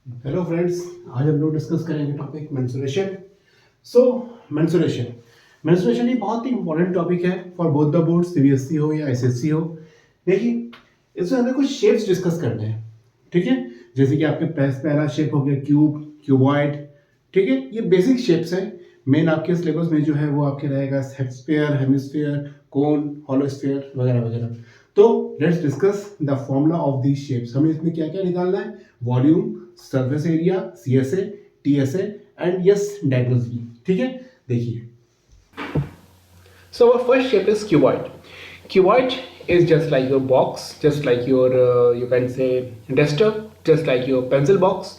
Hello friends, आज हम लोग डिस्कस करेंगे टॉपिक मेंसुरेशन। सो मेंसुरेशन मेंसुरेशन ये बहुत ही इंपॉर्टेंट टॉपिक है for both the board, CBSE हो या एसएससी हो। देखिए, इसमें हमें कुछ शेप्स डिस्कस करने हैं, ठीक है। जैसे कि आपके पहला शेप हो गया क्यूब, क्यूबॉइड, ठीक है। ये बेसिक शेप्स हैं। मेन आपके सिलेबस में जो है वो आपके रहेगा हेक्सपेयर, हेमिस्फीयर, कोन, हॉलोस्फीयर वगैरह वगैरह। तो let's discuss the formula of these shapes. हमें इसमें क्या क्या निकालना है? Volume, surface area, CSA, TSA and yes diagonals भी, ठीक है। देखिए, So our first shape is cuboid. Cuboid is just like your box, just like your you can say duster, just like your pencil box,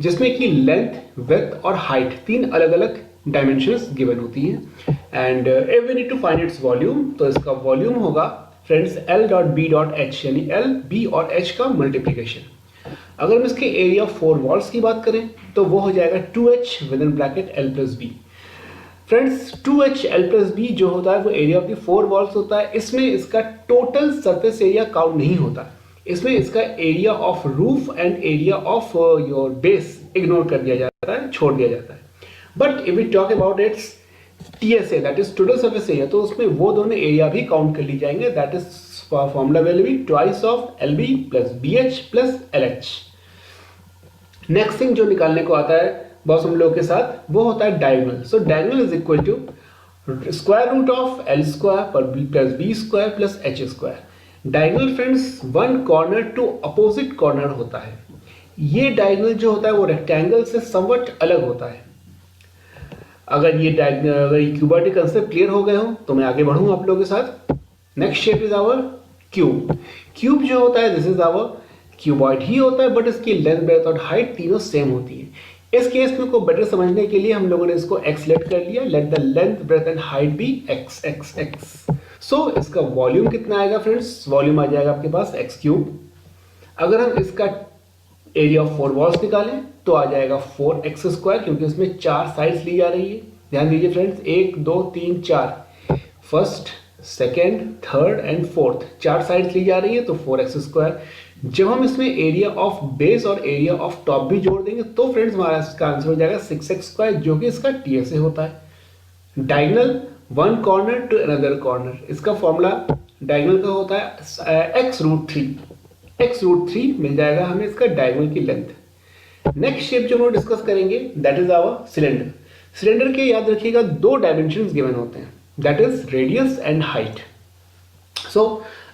जिसमें कि length, width और height तीन अलग अलग डायमेंशंस गिवन होती हैं and if we need to find its volume, तो इसका वॉल्यूम होगा friends L dot B dot H, यानी L, B और H का मल्टीप्लीकेशन। अगर हम इसके एरिया ऑफ फोर वॉल्स की बात करें तो वो हो जाएगा 2H within bracket L plus B. Friends 2H L plus B जो होता है वो area of the four walls होता है। इसमें इसका टोटल सरफेस एरिया काउंट नहीं होता, इसमें इसका area of roof and area of your base ignore कर दिया जाता है, छोड़ दिया जाता है। But if we talk about its TSA, that is total surface area, तो उसमें वो दोनों एरिया भी काउंट कर ली जाएंगे। That is formula will be twice of LB plus BH plus LH। Next thing जो निकालने को आता है बॉस हम लोग के साथ, वो होता है diagonal. So diagonal is equal to square root of L square plus B square plus H square. Diagonal friends one corner to opposite corner होता है। ये डायगोनल जो होता है वो रेक्टेंगल से समवट अलग होता है। अगर ये क्यूबॉइड कंसेप्ट क्लियर हो गए हो तो मैं आगे बढ़ूँ आप लोगों के साथ। Next shape is our cube. Cube जो होता है दिस इज आवर क्यूबॉइड ही होता है, बट इसकी लेंथ, ब्रेथ और हाइट तीनों सेम होती है। इस केस में को बेटर समझने के लिए हम लोगों ने इसको x लेट कर लिया। Let the length, breadth and height be x x x। So इसका वॉल्यूम कितना आएगा फ्रेंड्स? वॉल्यूम आ जाएगा आपके पास x क्यूब। अगर हम इसका एरिया ऑफ फोर वॉल्स निकालें तो आ जाएगा 4x स्क्वायर, क्योंकि इसमें चार साइड्स ली जा रही है। ध्यान दीजिए friends, 1 2 3 4, first, second, third and fourth, चार साइड्स ली जा रही है, तो 4x स्क्वायर। जब हम इसमें एरिया ऑफ बेस और एरिया ऑफ टॉप भी जोड़ देंगे तो फ्रेंड्स हमारा इसका आंसर हो जाएगा 6x स्क्वायर, जो कि इसका TSA होता है। Diagonal one corner to another corner, इसका फॉर्मूला डायगोनल का होता है x रूट 3। x रूट 3 मिल जाएगा हमें इसका डायगोनल की लेंथ। नेक्स्ट शेप जो हम लोग डिस्कस करेंगे that is our cylinder. Cylinder के याद रखिएगा दो डायमेंशंस गिवन होते हैं, that is radius and height. So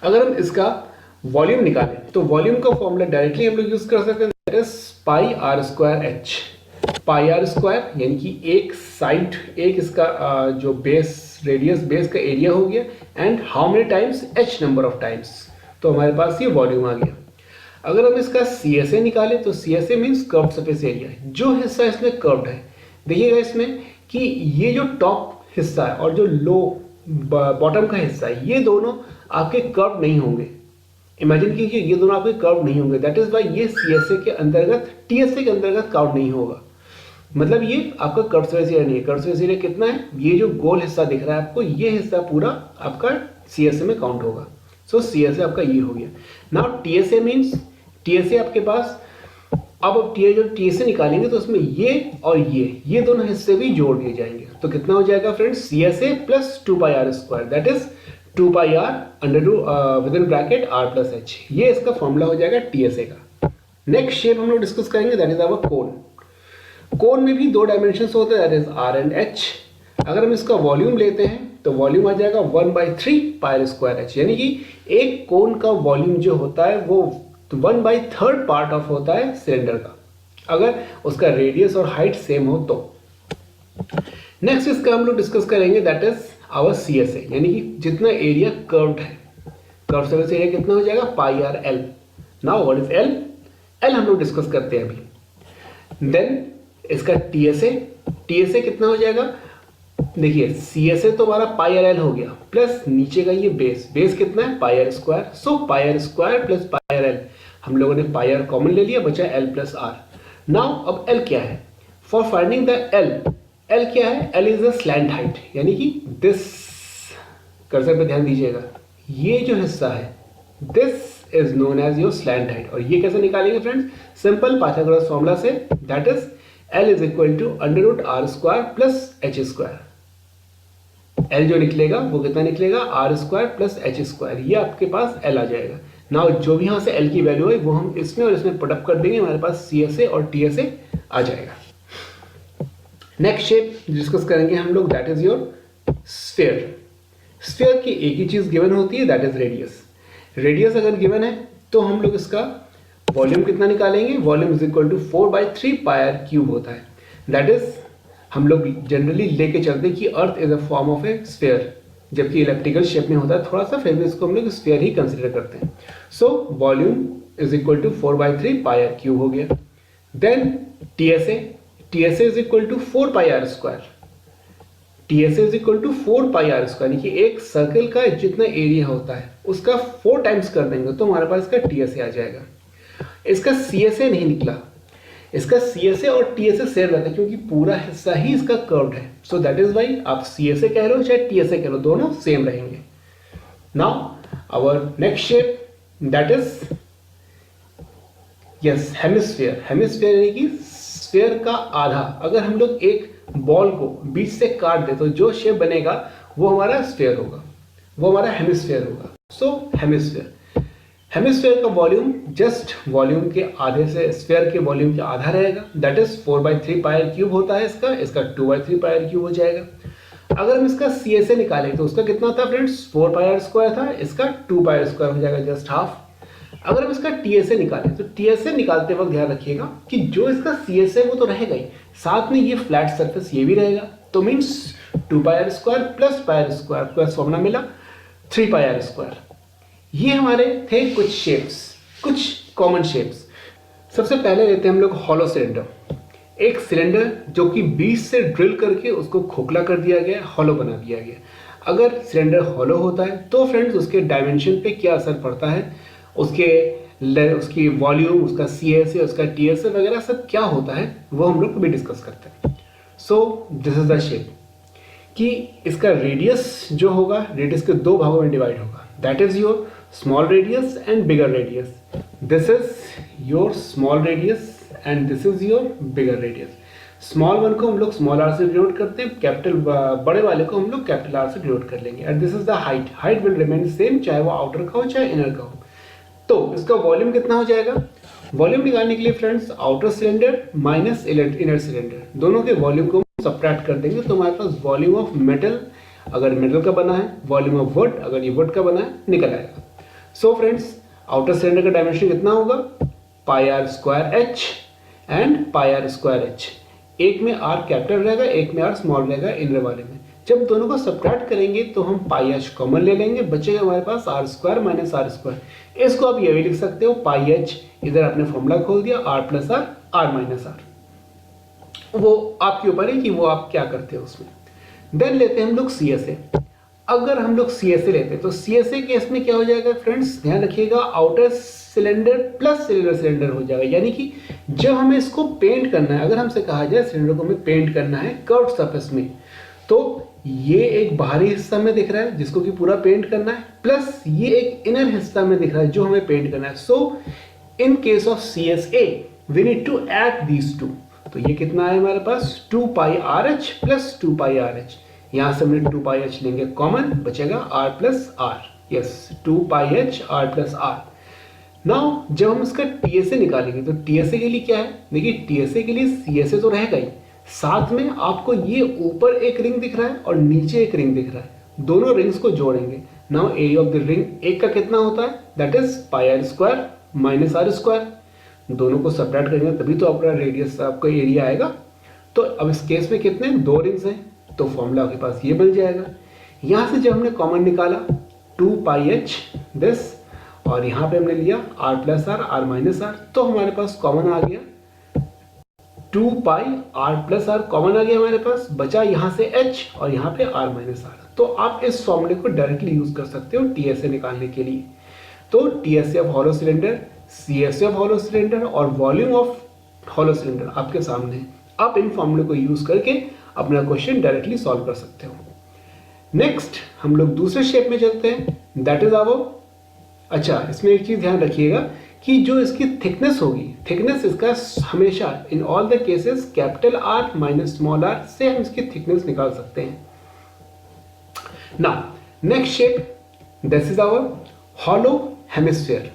अगर हम इसका वॉल्यूम निकालें तो वॉल्यूम का फॉर्मूला डायरेक्टली हम लोग यूज कर सकते हैं, that is pi r square h. Pi r square यानी कि एक साइड, एक इसका जो बेस, रेडियस बेस का एरिया हो गया, and how many times, h number of times, तो हमारे पास ये वॉल्यूम आ गया। अगर हम इसका CSA निकालें तो CSA means curved surface area. जो हिस्सा इसमें कर्व्ड है, देखिएगा इसमें कि ये जो टॉप हिस्सा है और जो लो बॉटम का हिस्सा है, ये दोनों आपके कर्व नहीं होंगे। इमेजिन कीजिए ये दोनों आपके कर्व नहीं होंगे, दैट इज वाई ये CSA के अंतर्गत, TSA के अंतर्गत काउंट नहीं होगा। मतलब ये आपका कर्व सरफेस एरिया नहीं है। कर्व सरफेस एरिया कितना है? ये जो गोल हिस्सा दिख रहा है आपको, ये हिस्सा पूरा आपका CSA में काउंट होगा। सो CSA आपका ये हो गया। नाउ TSA मीन्स, TSA आपके पास, अब जो TSA निकालेंगे तो उसमें ये और ये दोनों हिस्से भी जोड़ दिए जाएंगे, तो कितना हो जाएगा friends? CSA plus 2 pi r square, that is 2 pi r under within bracket r plus h। ये इसका फॉर्मूला हो जाएगा TSA का। नेक्स्ट शेप हम लोग डिस्कस करेंगे दैट इज आवर कोन। कोन में भी दो डायमेंशंस होते हैं, that is R and H। अगर हम इसका वॉल्यूम लेते हैं तो वॉल्यूम आ जाएगा 1/3 पाई स्क्वायर h, यानी कि एक कोन का वॉल्यूम जो होता है वो 1/3 पार्ट ऑफ होता है सिलेंडर का, अगर उसका रेडियस और हाइट सेम हो तो। नेक्स्ट इसका हम लोग डिस्कस करेंगे दैट इज आवर CSA, यानी कि जितना एरिया कर्व्ड है, कर्व सरफेस एरिया कितना हो जाएगा? Pi r L। Now what is L? L हम लोग डिस्कस करते हैं अभी। देन इसका TSA कितना हो जाएगा? देखिए CSA तो हमारा पाई आर L हो गया, प्लस नीचे का ये बेस कितना है? Pi r square. So pi r square plus pi r L, हम लोगों ने पाई आर कॉमन ले लिया, बचा L प्लस R। नाउ अब L क्या है? फॉर फाइंडिंग द L क्या है? L is the slant height, यानी कि दिस, कर्सर पे ध्यान दीजिएगा, ये जो हिस्सा है this is known as your slant height. और ये कैसे निकालेंगे फ्रेंड्स? सिंपल पाइथागोरस फॉर्मूला से, that is L is equal to under root r square plus h square. L जो निकलेगा वो कितना निकलेगा? R square plus h square. ये आपके पास L आ जाएगा। नाउ जो भी यहाँ से L की वैल्यू है वो हम इसमें और इसमें पुटअप कर देंगे, हमारे पास CSA और TSA आ जाएगा। नेक्स्ट शेप डिस्कस करेंगे हम लोग, that is your sphere. Sphere की एक ही चीज गिवन होती है, दैट इज रेडियस। रेडियस अगर गिवन है तो हम लोग इसका वॉल्यूम कितना निकालेंगे? Volume is equal to 4/3 pi r cube होता है। दैट इज हम लोग जनरली लेके चलते हैं कि earth is a form of A sphere, जबकि इलेप्टिकल शेप में होता है थोड़ा सा, फिर भी इसको हम लोग स्फीयर ही कंसिडर करते हैं। So volume is equal to 4/3 pi r cube हो गया। Then TSA, TSA is equal to 4 pi r square. TSA is equal to 4 pi r square, यानी कि एक सर्कल का जितना एरिया होता है उसका 4 टाइम्स कर देंगे तो हमारे पास इसका TSA आ जाएगा। इसका CSA नहीं निकला, इसका CSA और TSA सेम रहता है क्योंकि पूरा हिस्सा ही इसका कर्व्ड है। सो दैट इज वाई आप CSA कह लो चाहे TSA कह लो, दोनों सेम रहेंगे। Now our next shape, that is yes hemisphere. Hemisphere यानी कि स्फीयर का आधा। अगर हम लोग एक बॉल को बीच से काट दे तो जो शेप बनेगा वो हमारा स्फीयर होगा, वो हमारा हेमिस्फीयर होगा। सो हेमिस्फीयर, हेमिस्फीयर का वॉल्यूम जस्ट वॉल्यूम के आधे से स्फीयर के वॉल्यूम के आधा रहेगा, that is 4/3 pi r cube होता है इसका, इसका 2/3 पाई आर क्यूब हो जाएगा। अगर हम इसका CSA निकालें तो उसका कितना था फ्रेंड्स? 4 पाई आर स्क्वायर था, इसका 2 पाई आर स्क्वायर हो जाएगा, जस्ट हाफ। अगर हम इसका TSA निकालें तो TSA निकालते वक्त ध्यान रखिएगा कि जो इसका CSA वो तो रहेगा ही, साथ में ये फ्लैट सरफेस ये भी रहेगा, तो means 2 pi r square plus pi r square plus formula मिला 3 पाई आर स्क्वायर। ये हमारे थे कुछ शेप्स, कुछ कॉमन शेप्स। सबसे पहले लेते हैं हम लोग हॉलो सिलेंडर। एक सिलेंडर जो कि बीच से ड्रिल करके उसको खोखला कर दिया गया, हॉलो बना दिया गया। अगर सिलेंडर हॉलो होता है तो फ्रेंड्स उसके डायमेंशन पे क्या असर पड़ता है, उसकी वॉल्यूम, उसका CSA, उसका TSA वगैरह सब क्या होता है वो हम लोग कभी डिस्कस करते हैं। So this is the shape कि इसका रेडियस जो होगा, रेडियस के दो भागों में डिवाइड होगा, that is your small radius and bigger radius. This is your small radius and this is your bigger radius. Small one को हम लोग स्मॉल r से डिनोट करते हैं, कैपिटल बड़े वाले को हम लोग कैपिटल R से डिनोट कर लेंगे। And this is the height, height will remain same चाहे वो आउटर का हो चाहे इनर का हो। तो इसका वॉल्यूम कितना हो जाएगा? वॉल्यूम निकालने के लिए friends outer cylinder minus inner cylinder, दोनों के वॉल्यूम को सब्ट्रैक्ट कर देंगे तो हमारे पास वॉल्यूम ऑफ मेटल, अगर मेटल का बना है, वॉल्यूम ऑफ वुड, अगर ये वुड का बना है, निकल आएगा। सो फ्रेंड्स आउटर सिलेंडर का डायमेंशन कितना होगा? Pi r square h and pi r square h. एक में r कैपिटल रहेगा, एक में r स्मॉल रहेगा इनर वाले में। जब दोनों को सब्ट्रैक्ट करेंगे तो हम पाई एच कॉमन ले लेंगे, बचेगा हमारे पास r square minus r square. इसको आप ये भी लिख सकते हो, पाई एच इधर आपने फॉर्मूला खोल दिया, r plus r, r minus r. वो आपके ऊपर है कि वो आप क्या करते हो उसमें। देन लेते हैं हम लोग CSA। अगर हम लोग CSA लेते हैं तो CSA केस में क्या हो जाएगा फ्रेंड्स, ध्यान रखिएगा, outer cylinder plus inner cylinder हो जाएगा। यानी कि जब हमें इसको पेंट करना है, अगर हमसे कहा जाए सिलेंडर को हमें पेंट करना है कर्व्ड सरफेस में, तो ये एक बाहरी हिस्सा में दिख रहा है जिसको कि पूरा पेंट करना है, प्लस ये एक इनर हिस्सा में दिख रहा है जो हमें पेंट करना है। So in case of CSA we need to add these two. तो ये कितना है हमारे पास? 2 pi r h plus 2 pi r h. यहाँ से हमने 2 पाई एच लेंगे कॉमन, बचेगा r plus r. Yes, 2 pi h r plus r. Now जब हम इसका TSA निकालेंगे तो TSA के लिए क्या है? देखिए TSA के लिए CSA तो रहेगा ही, साथ में आपको ये ऊपर एक रिंग दिख रहा है और नीचे एक रिंग दिख रहा है, दोनों रिंग्स को जोड़ेंगे। Now area of the ring एक का कितना होता है? That is pi r square minus r square. दोनों को सब्ट्रैक्ट करेंगे तभी तो आपका रेडियस, आपका एरिया आएगा। तो अब इस केस में कितने? 2 रिंग्स हैं, तो फॉर्मूला आपके पास ये बन जाएगा। यहाँ से जब हमने कॉमन निकाला 2 पाई एच दिस, और यहाँ पे हमने लिया r plus r, r minus r, तो हमारे पास कॉमन आ गया 2 pi r plus r common आ गया हमारे पास, बचा यहाँ से h और यहाँ पे r माइनस आर। तो आप इस फॉर्मूले को डायरेक्टली यूज कर सकते हो TSA निकालने के लिए। तो TSA of hollow cylinder, CSA of hollow cylinder और वॉल्यूम ऑफ हॉलो सिलेंडर आपके सामने है। आप इन फॉर्मूले को यूज करके अपना क्वेश्चन डायरेक्टली सॉल्व कर सकते हो। नेक्स्ट हम लोग दूसरे शेप में चलते हैं, दैट इज आवर अच्छा, इसमें एक चीज़ ध्यान रखिएगा कि जो इसकी थिकनेस होगी, थिकनेस इसका हमेशा in all the cases capital R minus small r से हम इसकी थिकनेस निकाल सकते हैं. Now next shape, this is our hollow hemisphere.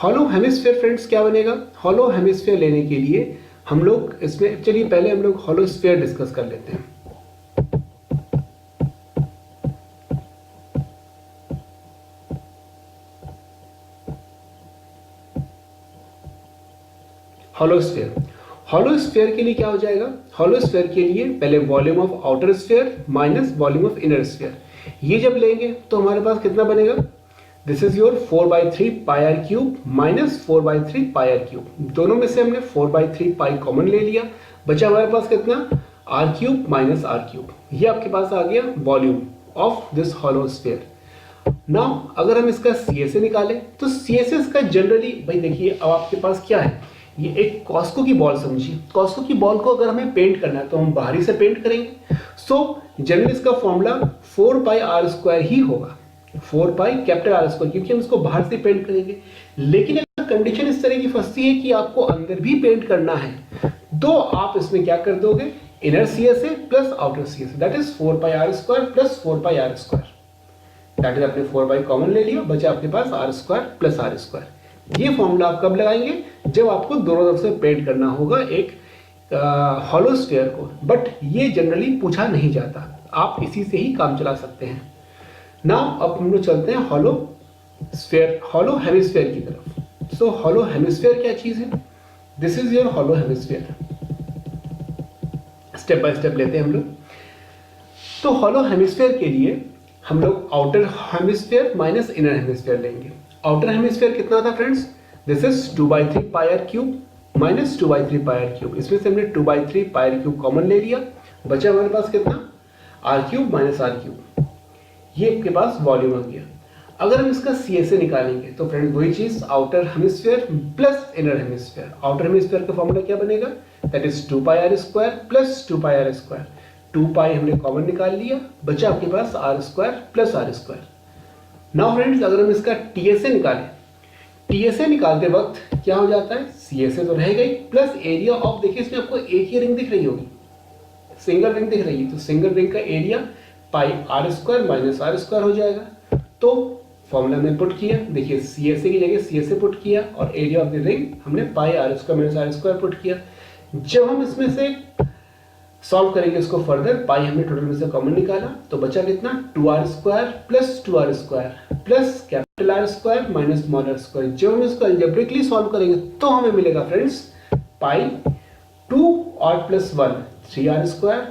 Hollow hemisphere friends क्या बनेगा? हॉलो हेमिस्फेयर लेने के लिए हम लोग इसमें, चलिए पहले हम लोग हॉलो स्फीयर डिस्कस कर लेते हैं. हॉलो स्फीयर, हॉलो स्फीयर के लिए क्या हो जाएगा? हॉलो स्फीयर के लिए पहले volume of outer sphere minus volume of inner sphere, ये जब लेंगे तो हमारे पास कितना बनेगा? This is your 4/3 pi r cube minus 4/3 pi r cube. दोनों में से हमने 4/3 पाई कॉमन ले लिया, बचा हमारे पास कितना? R cube minus r cube. ये आपके पास आ गया volume of this hollow sphere. Now अगर हम इसका CSA निकालें तो CSA का जनरली, भाई देखिए अब आपके पास क्या है, ये एक कॉस्को की बॉल समझिए. कॉस्को की बॉल को अगर हमें पेंट करना है तो हम बाहरी से पेंट करेंगे. सो जनरली इसका फॉर्मूला 4πr² ही होगा, 4π कैपिटल R², क्योंकि हम इसको बाहर से पेंट करेंगे. लेकिन अगर कंडीशन इस तरह की फंसती है कि आपको अंदर भी पेंट करना है तो आप इसमें क्या कर दोगे? Inner CSA plus outer CSA, that is 4πr² plus 4πr². That is आपने 4 कॉमन ले लिया, बचा आपके पास R² प्लस R². ये फॉर्मूला आप कब लगाएंगे? जब आपको दोनों तरफ से पेंट करना होगा एक हॉलो स्फीयर को. बट ये जनरली पूछा नहीं जाता, आप इसी से ही काम चला सकते हैं. नाउ अब हम लोग चलते हैं हॉलो स्फीयर, हॉलो हेमिस्फीयर की तरफ. सो हॉलो हेमिस्फीयर क्या चीज है? This is your hollow hemisphere. Step by step लेते हैं हम लोग. तो हॉलो हेमिस्फीयर के लिए हम लोग outer hemisphere minus inner hemisphere लेंगे. आउटर हेमिस्फीयर कितना था friends? This is 2/3 pi r cube minus 2/3 pi r cube. इसमें से हमने 2/3 पाई आर क्यूब कॉमन ले लिया, बचा हमारे पास कितना? R cube minus r cube. ये आपके पास वॉल्यूम आ गया. अगर हम इसका CSA निकालेंगे तो फ्रेंड्स वही चीज, outer hemisphere plus inner hemisphere. Outer hemisphere का फॉर्मूला क्या बनेगा? That is 2πr² plus 2πr². 2π हमने कॉमन निकाल लिया, बचा आपके पास R² plus R². Now friends अगर हम इसका TSA निकालें, TSA निकालते वक्त क्या हो जाता है? CSA तो रहेगा ही प्लस एरिया ऑफ, देखिए इसमें आपको एक ही रिंग दिख रही होगी, सिंगल रिंग दिख रही है, तो सिंगल रिंग का area pi R² minus R² हो जाएगा. तो फॉर्मूला में पुट किया, देखिए CSA की जगह CSA पुट किया और एरिया ऑफ द रिंग हमने पाई R² माइनस R² पुट किया. जब हम इसमें से सॉल्व करेंगे इसको फर्दर, पाई हमने टोटल में से कॉमन निकाला तो बचा कितना? 2r² plus 2r² plus capital R² minus small r². जब हम इसको अलजेब्रिकली सॉल्व करेंगे तो हमें मिलेगा फ्रेंड्स पाई 2 और प्लस 1 3r²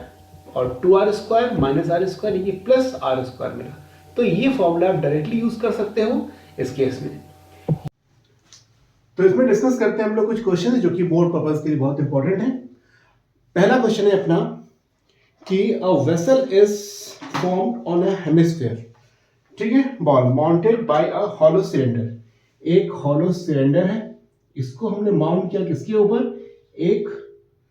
और 2r² माइनस r², ये प्लस r² मिला. तो ये फॉर्मूला आप डायरेक्टली यूज कर सकते हो इस केस में. तो इसमें डिस्कस करते हैं हम लोग कुछ क्वेश्चन जो कि बोर्ड पर्पस के लिए बहुत इंपॉर्टेंट है. पहला क्वेश्चन है अपना कि a vessel is formed on a hemisphere. ठीक है, ball mounted by a hollow cylinder. एक हॉलो सिलेंडर है, इसको हमने माउंट किया किसके ऊपर? एक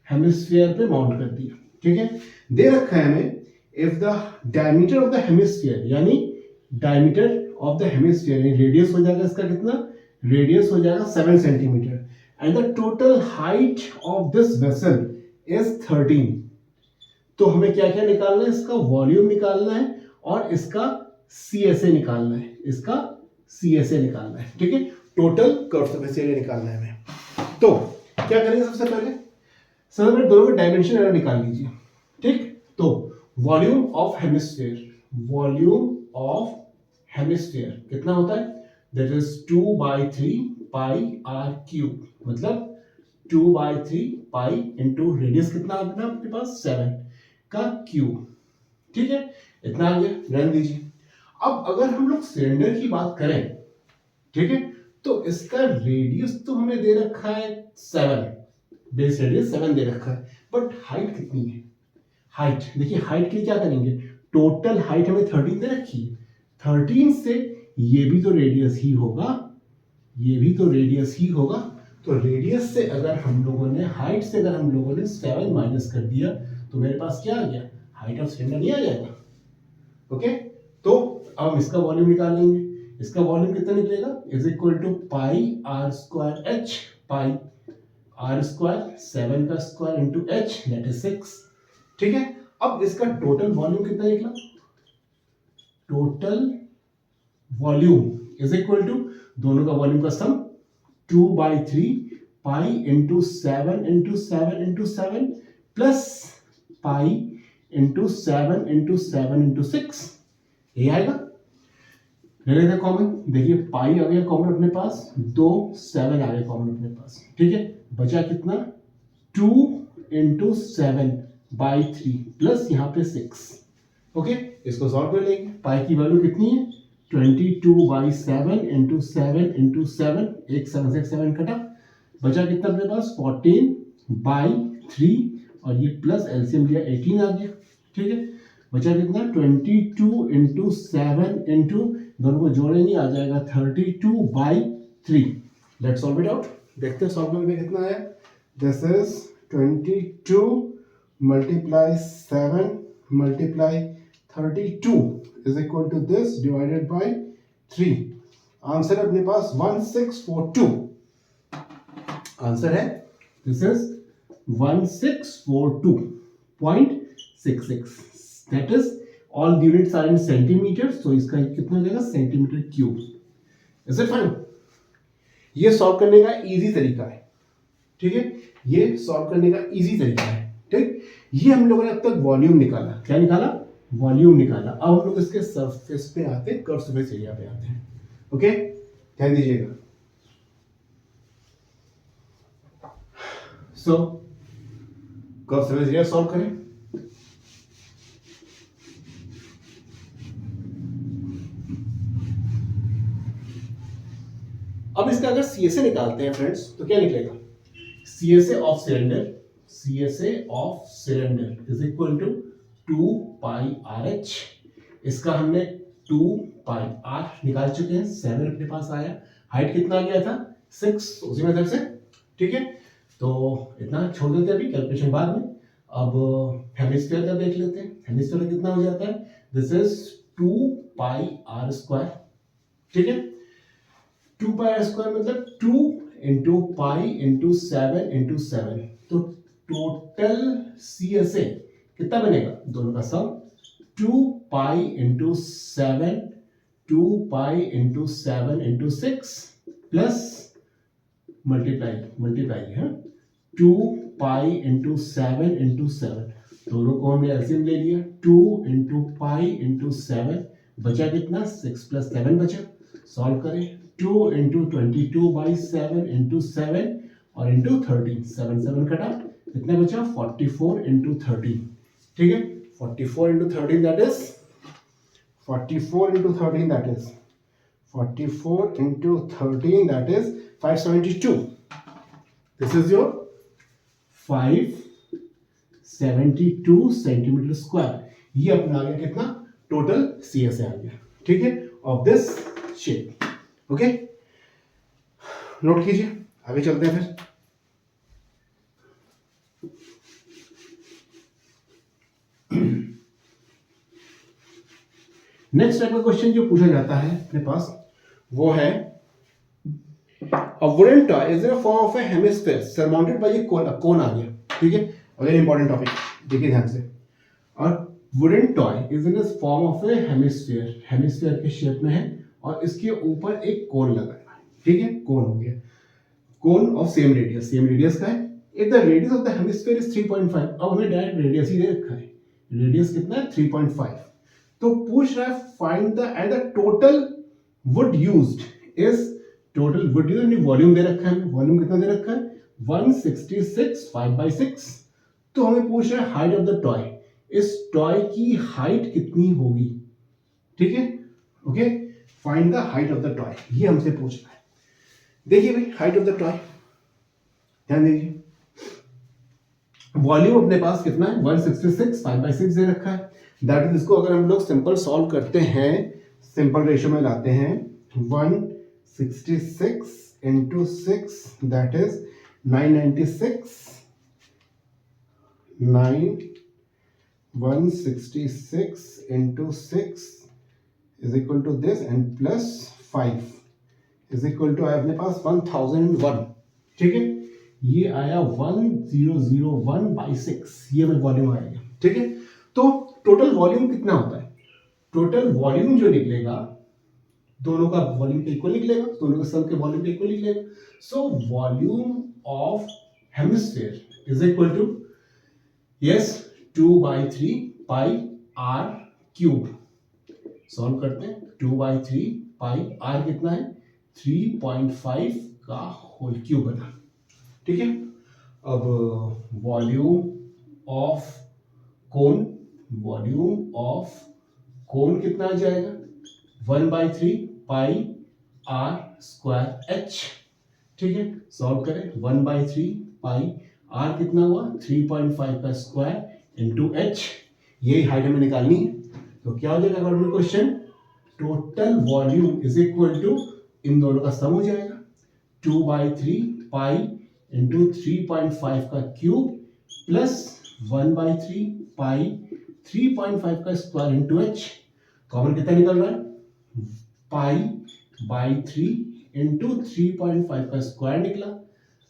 हेमिस्फीयर पे माउंट कर दिया. ठीक है, दे रखा है हमें if the diameter of the hemisphere, यानी डायमीटर ऑफ द हेमिस्फीयर यानी रेडियस हो जाएगा इसका कितना? रेडियस हो जाएगा 7 centimetre and the total height of this vessel is 13. तो हमें क्या क्या निकालना है? इसका वॉल्यूम निकालना है और इसका CSA निकालना है, इसका CSA निकालना है. ठीक है, टोटल कर्व सरफेस एरिया निकालना है हमें. तो क्या करेंगे? सबसे पहले दोनों का डायमेंशन एरर निकाल लीजिए. ठीक, तो volume of hemisphere, volume of hemisphere कितना होता है? That is 2/3 pi r cube, मतलब 2/3 पाई इंटू रेडियस कितना आ गया आपके पास? 7 का क्यूब. ठीक है, इतना आ गया, रहने दीजिए. अब अगर हम लोग सिलेंडर की बात करें, ठीक है, तो इसका रेडियस तो हमें दे रखा है 7, बेस रेडियस 7 दे रखा है, बट हाइट कितनी है? हाइट देखिए, हाइट के लिए क्या करेंगे? टोटल हाइट हमें 13 दे रखी है, 13 से ये भी तो रेडियस ही होगा, ये भी तो रेडियस ही होगा. तो रेडियस से अगर हम लोगों ने, हाइट से अगर हम लोगों ने 7 माइनस कर दिया तो मेरे पास क्या आ गया? हाइट ऑफ सिलेंडर नहीं आ जाएगा. ओके, तो अब हम इसका वॉल्यूम निकाल लेंगे. इसका वॉल्यूम कितना निकलेगा, is equal to pi r square h, pi r square 7 का square into h that is 6। ठीक है, अब इसका टोटल वॉल्यूम कितना निकला, total volume is equal to दोनों का वॉल्यूम का sum 2/3 pi into 7 into 7 into 7 plus pi into 7 into 7 into 6, ये आएगा। ले लेते कॉमन, देखिए पाई आ गया कॉमन अपने पास, 2 7 आ गया कॉमन अपने पास। ठीक है, बचा कितना 2 इंटू 7/3 प्लस यहाँ पे 6। ओके, इसको सॉल्व कर लेंगे। पाई की वैल्यू कितनी है 22/7 इंटू 7 इंटू 7, एक 7 से 7 कटा, बचा कितना अपने पास 14/3 और ये प्लस एलसीएम लिया 18 आ गया। ठीक है, बचा कितना 22 इंटू 7 इंटू, दोनों को जोड़ेंगे आ जाएगा 32/3। लेट्स सॉल्व इट आउट, देखते हैं सॉल्व में कितना आया। This is 22 multiply 7 multiply 32 is equal to this divided by 3। Answer अपने पास 1642। आंसर है this is 1642.66। That is all units are in centimetre, so इसका कितना हो जाएगा centimetre cube. Is it fine? ये सॉल्व करने का इजी तरीका है। ठीक है, ये सॉल्व करने का इजी तरीका है। ठीक, ये हम लोगों ने अब तक वॉल्यूम निकाला, क्या निकाला, वॉल्यूम निकाला। अब हम लोग इसके सरफेस पे आते हैं, कर्व सरफेस एरिया पे आते हैं। ओके, ध्यान दीजिएगा। सो कर्व सरफेस एरिया सॉल्व करें। अब इसका अगर सीएसए निकालते हैं फ्रेंड्स, तो क्या निकलेगा, CSA of cylinder, CSA of cylinder is equal to 2 pi r h. इसका हमने 2 पाई आर निकाल चुके हैं, 7 अपने पास आया। हाइट कितना आ गया था 6, उसी मेथड से। ठीक है, तो इतना छोड़ देते हैं, अभी कैलकुलेशन बाद में। अब हेमिस्फीयर का देख लेते हैं। हेमिस्फीयर कितना हो जाता है, this is 2 pi r square. ठीक है, 2 पाई आर स्क्वायर मतलब 2 इंटू पाई इंटू 7 इंटू 7, तो टोटल सीएसए कितना बनेगा, दोनों का सम 2 पाई इंटू 7, 2 पाई इंटू 7 इंटू 6 प्लस मल्टीप्लाई है 2 पाई इंटू 7 इंटू 7, दोनों को हमने एलसीएम ले लिया, 2 इंटू पाई इंटू 7, बचा कितना 6 प्लस 7 बचा। सॉल्व करें, 2 इंटू 22/7 इंटू 7 और इंटू 13, 7 कटा, कितना बचा 44 इंटू 13। ठीक है, 44 into 13 that is 44 into 13 that is 44 into 13 that is 572। This is your 572 centimetre square. ये अपना आ गया कितना, टोटल सीएसए आ गया। ठीक है, of this shape. Okay, note कीजिए, आगे चलते हैं फिर। नेक्स्ट टाइप का क्वेश्चन जो पूछा जाता है अपने पास वो है a wooden toy is in a form of a hemisphere surmounted by a cone। कौन आ गया, ठीक है, वेरी इंपॉर्टेंट टॉपिक, देखिए ध्यान से। और wooden toy is in a form of a hemisphere, hemisphere के शेप में है और इसके ऊपर एक कोन लगा है। ठीक है, कोन हो गया, कोन ऑफ सेम रेडियस का है। If the radius of the hemisphere is 3.5, अब हमें डायरेक्ट रेडियस ही दे रखा है, रेडियस कितना है 3.5। तो पूछ रहा है find the and the total wood used is, total wood used volume दे रखा है, वॉल्यूम कितना दे रखा है 166 5/6। तो हमें पूछ रहा है हाइट ऑफ द टॉय, इस टॉय की हाइट कितनी होगी। ठीक है, okay, find the height of the toy, ये हमसे पूछ रहा है। देखिए भाई, हाइट ऑफ द टॉय ध्यान दीजिए, वॉल्यूम अपने पास कितना है 166 5/6 दे रखा है। दैट इज, इसको अगर हम लोग सिंपल सॉल्व करते हैं, सिंपल रेशियो में लाते हैं, 166 into 6 that is 996, 166 into 6 is equal to this and plus is equal to आया अपने पास 1001, ठीक है, ये आया 1001/6, ये मेरा वॉल्यूम आएगा, ठीक है। तो टोटल वॉल्यूम कितना होता है? टोटल वॉल्यूम जो निकलेगा, दोनों का वॉल्यूम के इक्वल निकलेगा, दोनों का सम के वॉल्यूम के इक्वल निकलेगा। So volume of hemisphere is equal to, yes, 2/3 pi r cube. Solve करते हैं, 2/3 पाई आर कितना है? 3.5 का होल क्यूब बना, ठीक है। अब volume of cone, volume of कोन कितना आ जाएगा? 1/3 पाई आर स्क्वायर एच, ठीक है। सॉल्व करें, 1/3 पाई आर कितना हुआ? 3.5 का स्क्वायर इंटू एच, यही हाइट हमें निकालनी है। तो क्या हो जाएगा according to question? Total volume is equal to, इन दोनों का सम हो जाएगा, 2/3 पाई इंटू 3.5 का क्यूब प्लस 1/3 पाई 3.5 का स्क्वायर इंटू एच। कॉमन कितना निकल रहा है? पाई/3 इंटू 3.5 का स्क्वायर निकला।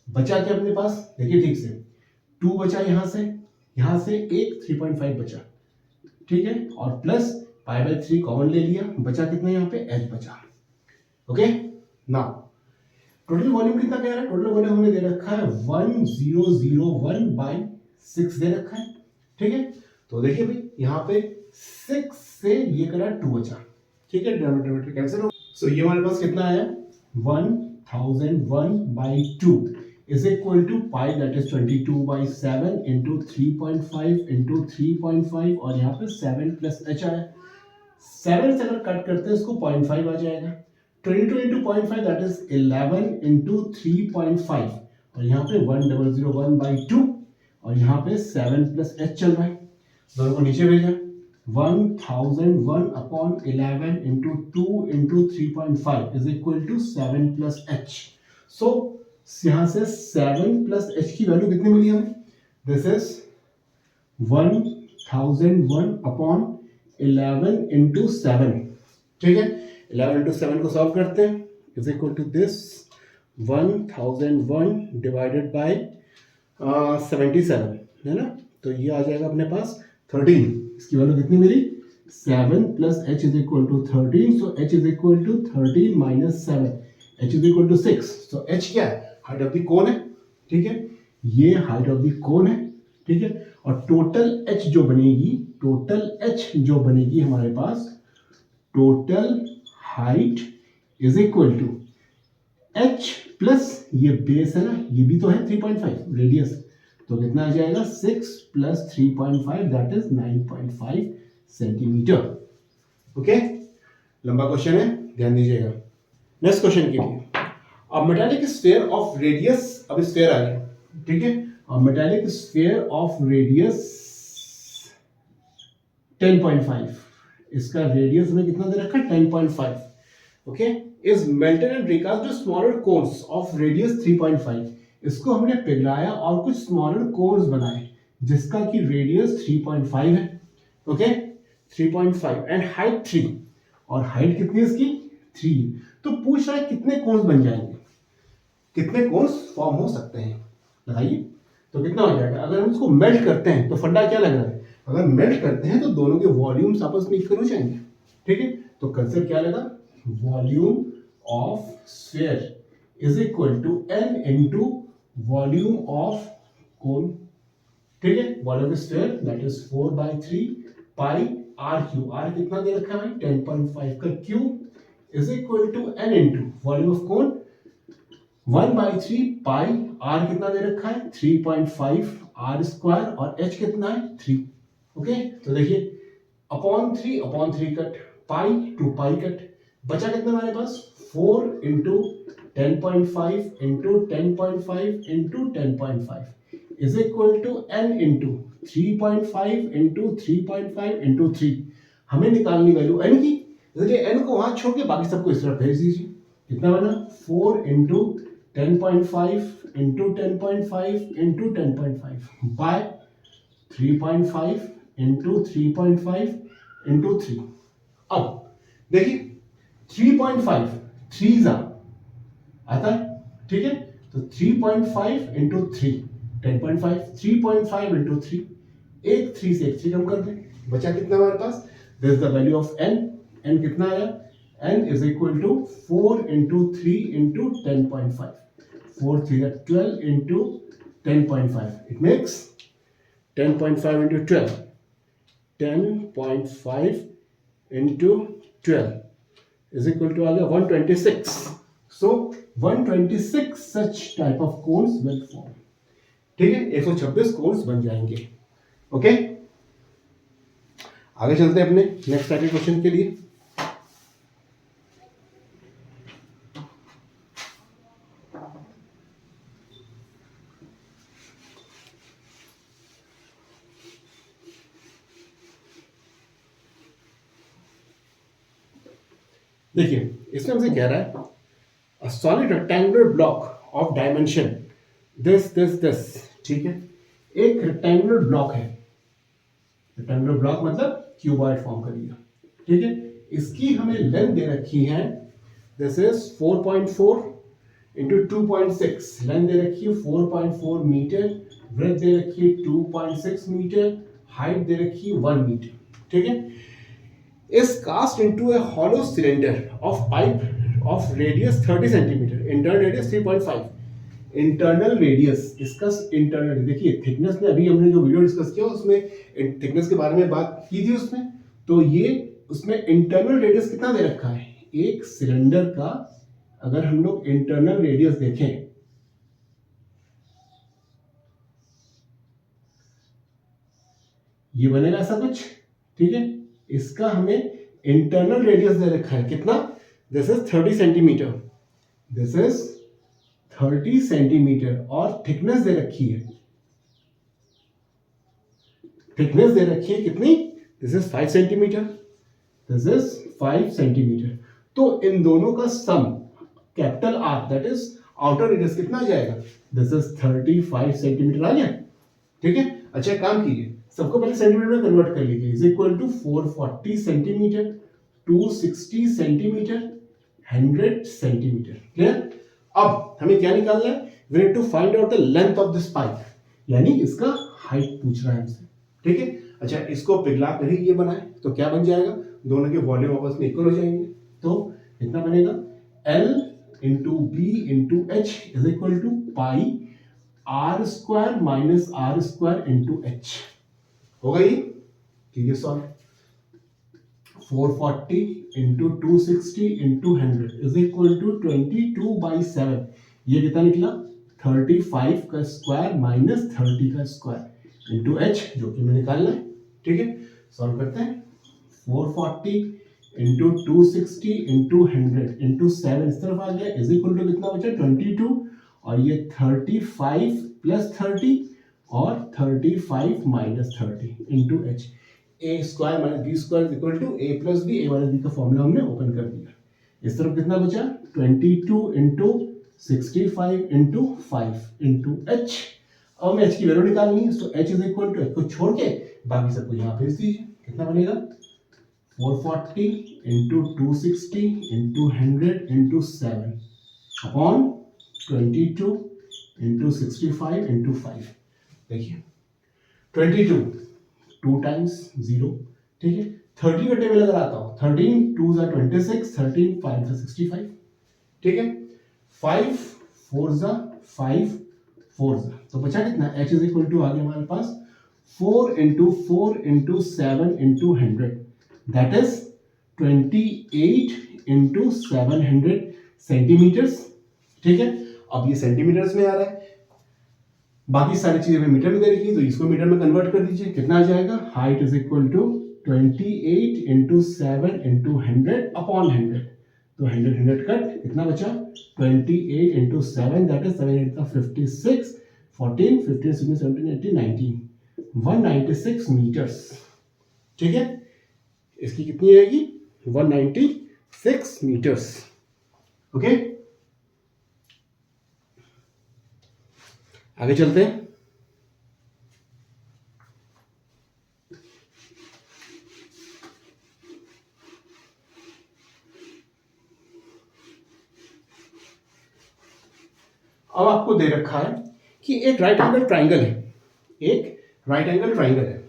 बचा क्या अपने पास? देखिए ठीक से, 2 बचा यहां से एक 3.5 बचा, ठीक है, और प्लस पाई/3 कॉमन ले लिया, बचा कितना यहाँ पे? एच बचा। ओके, नाउ टोटल वॉल्यूम कितना कह रहा है? टोटल वॉल्यूम हमने दे रखा है 1001/6 दे रखा है, ठीक है। तो देखिए भाई, यहाँ पे 6 से ये करा 2 बचा, ठीक है, डिनोमिनेटर कैंसिल हो। सो ये हमारे पास कितना आया? 1001/2 is equal to pi, that is 22/7 into 3.5 into 3.5, और यहाँ पे 7 प्लस एच आया। 7 से अगर कट करते हैं इसको 0.5 आ जाएगा। 22 इंटू 0.5 दैट इज 11 इंटू 3.5, और यहाँ पे 1001/2, और यहाँ पे 7 प्लस एच चल रहा है, दोनों को नीचे भेजा। 1001/11 into 2 into 3.5 is equal to 7 plus h. So यहां से 7 प्लस एच की वैल्यू कितनी मिली हमें? दिस इज 1001/11 इंटू 7, ठीक है। 11 इंटू 7 को सॉल्व करते हैं, is equal to this 1001 divided by 77, है ना। तो ये आ जाएगा अपने पास 13। इसकी वैल्यू कितनी मिली? 7 plus h is equal to 13, so h is equal to 13 minus 7, h is equal to 6। So h क्या है? हाइट ऑफ द कोन है, ठीक है, ये हाइट ऑफ द कोन है, ठीक है। और टोटल एच जो बनेगी हमारे पास, total height is equal to h plus ये बेस है ना, ये भी तो है 3.5 रेडियस, तो कितना आ जाएगा? 6 plus 3.5 that is 9.5 centimetre. Okay, लंबा क्वेश्चन है, ध्यान दीजिएगा। नेक्स्ट क्वेश्चन के लिए, a metallic sphere of radius, अब स्फीयर आ गया, ठीक है, a metallic sphere of radius 10.5, इसका रेडियस में कितना दे रखा है? 10.5, okay, is melted and recast to smaller cones of radius 3.5। इसको हमने पिघलाया और कुछ स्मॉलर कोन्स बनाए जिसका कि रेडियस 3.5 है, ओके, 3.5 एंड हाइट 3, और हाइट कितनी है इसकी? 3। तो पूछ रहा है कितने कोन्स बन जाएंगे, कितने कोन्स फॉर्म हो सकते हैं, लगाइए। तो कितना हो जाएगा? अगर हम इसको मेल्ट करते हैं तो फंडा क्या लग रहा है? अगर मेल्ट करते हैं तो दोनों के वॉल्यूम्स आपस में इक्वल हो जाएंगे, ठीक है। तो कंसेप्ट क्या लगा? Volume of sphere is equal to n into volume of cone, ठीक है। Volume of sphere that is 4/3 pi r cube, r कितना दे रखा है? 10.5 का cube is equal to n into volume of cone 1/3 pi r कितना दे रखा है? 3.5 आर स्क्वायर, और h कितना है? 3, ओके। तो देखिए, upon 3 cut, pi to pi cut, बचा कितना हमारे पास? 4 into 10.5 into 10.5 into 10.5 is equal to n into 3.5 into 3.5 into 3। हमें निकालनी वैल्यू n की, देखिए n को वहां छोड़ के बाकी सबको इस तरफ भेज दीजिए। कितना बना? 4 into 10.5 into 10.5 into 10.5 by 3.5 into 3.5 into 3। अब देखिए 3.5 3 आता है, ठीक है। तो 3.5 इंटू 3 10.5, 3.5 इंटू 3, एक 3 से एक 3 कम कर दें, बचा कितना हमारे पास, this is the value of n। n कितना आया, n is equal to 4 into 3 into 10.5, 4 3 12 into 10.5, it makes 10.5 into 12, 10.5 into 12 is equal to आ गया 126. So 126 such type of cones will form. ठीक है, 126 कोन्स बन जाएंगे। ओके, आगे चलते हैं अपने नेक्स्ट टाइप के क्वेश्चन के लिए। देखिए, इसमें हमसे कह रहा है a solid rectangular block of dimension this, ठीक है। एक रेक्टेंगुलर ब्लॉक है, रेक्टेंगुलर ब्लॉक मतलब क्यूबॉइड फॉर्म करिएगा, ठीक है। इसकी हमें लेंथ दे रखी है, दिस इज 4.4 इंटू 2.6, लेंथ दे रखी है 4.4 मीटर, ब्रेथ दे रखी है 2.6 मीटर, हाइट दे रखी है 1 मीटर, ठीक है। is cast into a hollow cylinder of pipe of radius 30 centimeter, internal radius 3.5, internal radius, इसका इंटरनल, देखिए थिकनेस में अभी हमने जो वीडियो डिस्कस किया उसमें थिकनेस के बारे में बात की थी उसमें, तो ये उसमें इंटरनल रेडियस कितना दे रखा है, एक सिलेंडर का अगर हम लोग इंटरनल रेडियस देखें, ये बनेगा ऐसा कुछ, ठीक है। इसका हमें इंटरनल रेडियस दे रखा है कितना, this is 30 centimetre, this is 30 centimetre, और थिकनेस दे रखी है, थिकनेस दे रखी है कितनी, this is 5 centimetre, this is 5 centimetre. तो इन दोनों का sum capital R that is outer radius कितना आ जाएगा, दिस इज 35 सेंटीमीटर आ गया, ठीक है। अच्छा काम कीजिए, सबको पहले सेंटीमीटर में कन्वर्ट कर लीजिए, is equal to 440 centimetre, 260 centimetre, 100 centimetre, clear. अब हमें क्या निकालना है, we need to find out the length of this pipe, यानी इसका हाइट पूछ रहा है हमसे, ठीक है। अच्छा इसको पिघला कर ही ये बनाए तो क्या बन जाएगा, दोनों के वॉल्यूम आपस में इक्वल हो जाएंगे, तो कितना बनेगा, L into b into h is equal to pi r square minus r square into h, होगा ये, कीजिए solve. 440 into 260 into 100 is equal to 22/7, ये कितना निकला, 35 का स्क्वायर माइनस 30 का स्क्वायर इंटू एच, जो कि हमें निकालना है, ठीक है। सॉल्व करते हैं, 440 इंटू 260 इंटू 100 इंटू 7 इस तरफ आ गया, इज इक्वल टू कितना बचा, 22, और ये 35 प्लस 30 और 35 minus 30 into h, a square minus b square equal to a plus b, a minus b का फॉर्मूला हमने ओपन कर दिया। इस तरफ कितना बचा, 22 इंटू 65 इंटू 5 इंटू एच, अब हमें एच की वैल्यू निकालनी है, तो h is equal to, h को छोड़ के बाकी सबको यहाँ भेज दीजिए, कितना बनेगा, 440 into 260 into 100 into 7 upon 22 into 65 into 5, देखिए 22 2 टाइम्स 0, ठीक है। 30 का टेबल अगर आता हो, 13 2 जा 26, 13 5 जा 65, ठीक है। 5 4 जा 5 4 जा, तो बचा कितना, h इज इक्वल टू आ गया हमारे पास 4 into 4 into 7 into 100, that is 28 into 700 centimetres, ठीक है। अब ये सेंटीमीटर्स में आ रहा है, बाकी सारी चीजें हमें मीटर में दे रखी है, तो इसको मीटर में कन्वर्ट कर दीजिए, कितना आ जाएगा, height is equal to 28 into 7 into 100 upon 100, तो 100 कट, कितना बचा, 28 इंटू 7 दैट इज 7 8 का 56, 14 15 16 17 18 19, 196 मीटर्स, ठीक है। इसकी कितनी आएगी, 196 मीटर्स, ओके। आगे चलते हैं, रखा है कि एक राइट एंगल ट्राइंगल है, एक राइट एंगल ट्राइंगल है।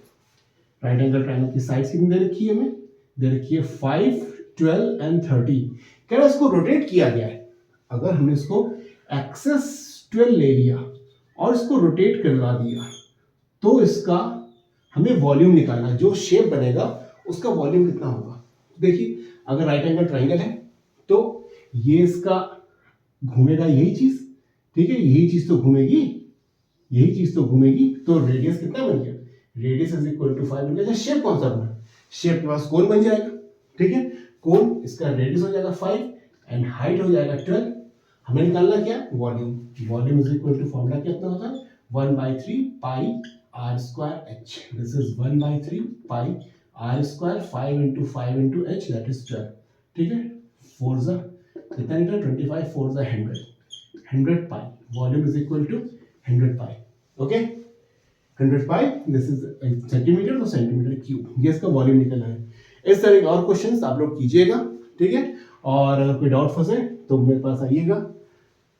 राइट एंगल ट्राइंगल की साइड कितनी दे रखी है हमें, दे रखी है 5, 12 एंड 30। कह रहा है इसको रोटेट किया गया है। अगर हमने इसको एक्सेस 12 ले लिया और इसको रोटेट करवा दिया तो इसका हमें वॉल्यूम निकालना है, जो शेप बनेगा उसका वॉल्यूम कितना होगा। देखिए अगर राइट एंगल ट्राइंगल है तो ये इसका घूमेगा यही चीज, ठीक है, यही चीज तो घूमेगी, यही चीज तो घूमेगी, तो रेडियस कितना बन गया, रेडियस इज इक्वल टू 5 बन गया। शेप कौन सा बना, शेप के पास कोन बन जाएगा, ठीक है, कोन इसका रेडियस हो जाएगा 5 एंड हाइट हो जाएगा 12। हमें निकालना क्या, volume. Volume is equal to formula कितना होता है 1/3 pi r square h। This is 1/3 pi r square 5 into 5 into h that is 12, ठीक है। 4 जा कितना निकला 25, 4 जा 100 pi. Volume is equal to 100 pi, okay. 100 pi this is centimetre, तो सेंटीमीटर क्यूब, ये इसका वॉल्यूम निकला है। इस तरह के और क्वेश्चंस आप लोग कीजिएगा, ठीक है। और अगर कोई डाउट फंसे तो मेरे पास आइएगा,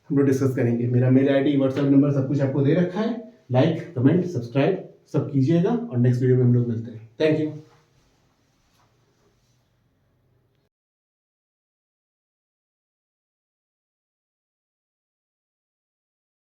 हम लोग डिस्कस करेंगे। मेरा मेल आईडी, व्हाट्सएप नंबर सब कुछ आपको दे रखा है। लाइक, कमेंट, सब्सक्राइब सब कीजिएगा और नेक्स्ट वीडियो में हम लोग मिलते हैं। Thank you.